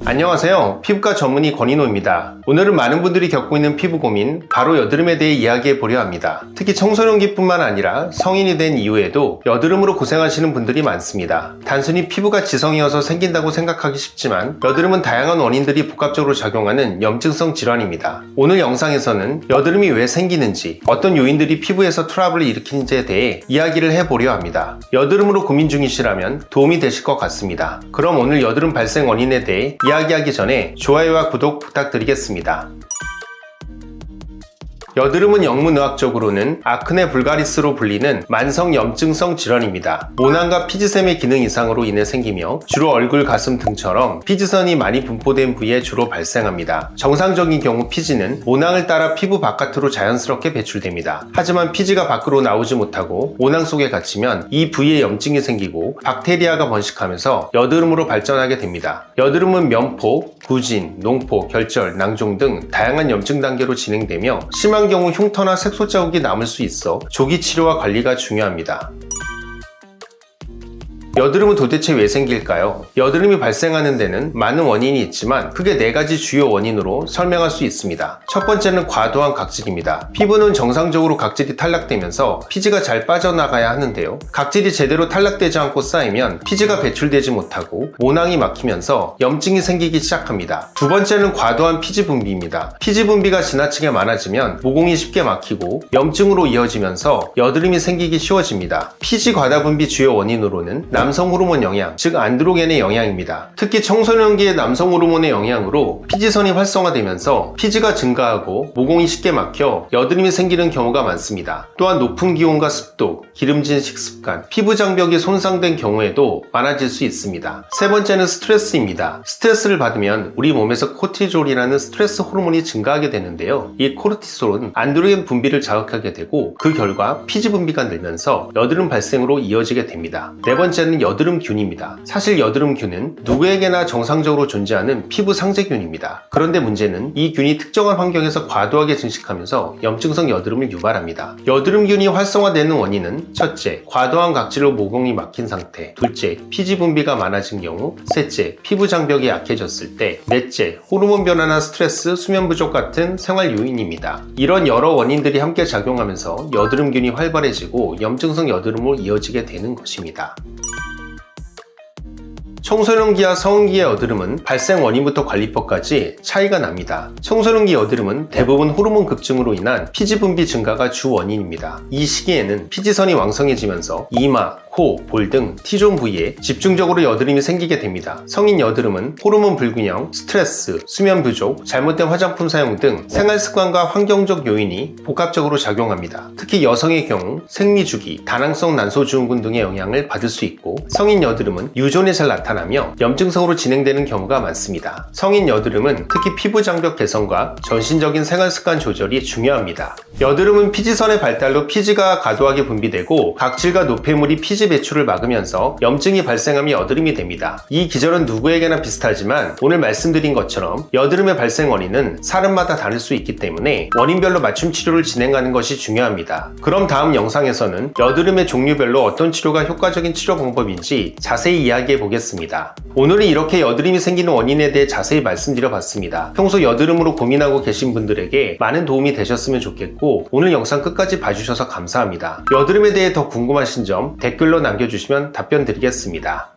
안녕하세요. 피부과 전문의 권인호입니다. 오늘은 많은 분들이 겪고 있는 피부 고민, 바로 여드름에 대해 이야기해 보려 합니다. 특히 청소년기뿐만 아니라 성인이 된 이후에도 여드름으로 고생하시는 분들이 많습니다. 단순히 피부가 지성이어서 생긴다고 생각하기 쉽지만 여드름은 다양한 원인들이 복합적으로 작용하는 염증성 질환입니다. 오늘 영상에서는 여드름이 왜 생기는지, 어떤 요인들이 피부에서 트러블을 일으키는지에 대해 이야기를 해보려 합니다. 여드름으로 고민 중이시라면 도움이 되실 것 같습니다. 그럼 오늘 여드름 발생 원인에 대해 이야기하기 전에 좋아요와 구독 부탁드리겠습니다. 여드름은 영문의학적으로는 아크네 vulgaris로 불리는 만성 염증성 질환입니다. 모낭과 피지샘의 기능 이상으로 인해 생기며 주로 얼굴, 가슴 등처럼 피지선이 많이 분포된 부위에 주로 발생합니다. 정상적인 경우 피지는 모낭을 따라 피부 바깥으로 자연스럽게 배출됩니다. 하지만 피지가 밖으로 나오지 못하고 모낭 속에 갇히면 이 부위에 염증이 생기고 박테리아가 번식하면서 여드름으로 발전하게 됩니다. 여드름은 면포, 구진, 농포, 결절, 낭종 등 다양한 염증 단계로 진행되며 심한 경우 흉터나 색소 자국이 남을 수 있어 조기 치료와 관리가 중요합니다. 여드름은 도대체 왜 생길까요? 여드름이 발생하는 데는 많은 원인이 있지만 크게 4가지 주요 원인으로 설명할 수 있습니다. 첫 번째는 과도한 각질입니다. 피부는 정상적으로 각질이 탈락되면서 피지가 잘 빠져나가야 하는데요. 각질이 제대로 탈락되지 않고 쌓이면 피지가 배출되지 못하고 모낭이 막히면서 염증이 생기기 시작합니다. 두 번째는 과도한 피지 분비입니다. 피지 분비가 지나치게 많아지면 모공이 쉽게 막히고 염증으로 이어지면서 여드름이 생기기 쉬워집니다. 피지 과다 분비 주요 원인으로는 남성 호르몬 영향, 즉 안드로겐의 영향입니다. 특히 청소년기의 남성 호르몬의 영향으로 피지선이 활성화되면서 피지가 증가하고 모공이 쉽게 막혀 여드름이 생기는 경우가 많습니다. 또한 높은 기온과 습도, 기름진 식습관, 피부 장벽이 손상된 경우에도 많아질 수 있습니다. 세 번째는 스트레스입니다. 스트레스를 받으면 우리 몸에서 코티졸이라는 스트레스 호르몬이 증가하게 되는데요. 이 코르티솔은 안드로겐 분비를 자극하게 되고 그 결과 피지 분비가 늘면서 여드름 발생으로 이어지게 됩니다. 네 번째는 여드름균입니다. 사실 여드름균은 누구에게나 정상적으로 존재하는 피부 상재균입니다. 그런데 문제는 이 균이 특정한 환경에서 과도하게 증식하면서 염증성 여드름을 유발합니다. 여드름균이 활성화되는 원인은 첫째, 과도한 각질로 모공이 막힌 상태, 둘째, 피지 분비가 많아진 경우, 셋째, 피부 장벽이 약해졌을 때, 넷째, 호르몬 변화나 스트레스, 수면 부족 같은 생활 요인입니다. 이런 여러 원인들이 함께 작용하면서 여드름균이 활발해지고 염증성 여드름으로 이어지게 되는 것입니다. 청소년기와 성인기의 여드름은 발생 원인부터 관리법까지 차이가 납니다. 청소년기 여드름은 대부분 호르몬 급증으로 인한 피지 분비 증가가 주 원인입니다. 이 시기에는 피지선이 왕성해지면서 이마, 코, 볼 등 T존 부위에 집중적으로 여드름이 생기게 됩니다. 성인 여드름은 호르몬 불균형, 스트레스, 수면 부족, 잘못된 화장품 사용 등 생활 습관과 환경적 요인이 복합적으로 작용합니다. 특히 여성의 경우 생리주기, 다낭성 난소증후군 등의 영향을 받을 수 있고, 성인 여드름은 유존에 잘 나타나며 염증성으로 진행되는 경우가 많습니다. 성인 여드름은 특히 피부 장벽 개선과 전신적인 생활 습관 조절이 중요합니다. 여드름은 피지선의 발달로 피지가 과도하게 분비되고 각질과 노폐물이 피지 배출을 막으면서 염증이 발생하며 여드름이 됩니다. 이 기전은 누구에게나 비슷하지만 오늘 말씀드린 것처럼 여드름의 발생 원인은 사람마다 다를 수 있기 때문에 원인별로 맞춤 치료를 진행하는 것이 중요합니다. 그럼 다음 영상에서는 여드름의 종류별로 어떤 치료가 효과적인 치료 방법인지 자세히 이야기해 보겠습니다. 오늘은 이렇게 여드름이 생기는 원인에 대해 자세히 말씀드려 봤습니다. 평소 여드름으로 고민하고 계신 분들에게 많은 도움이 되셨으면 좋겠고, 오늘 영상 끝까지 봐주셔서 감사합니다. 여드름에 대해 더 궁금하신 점 댓글로 남겨주시면 답변 드리겠습니다.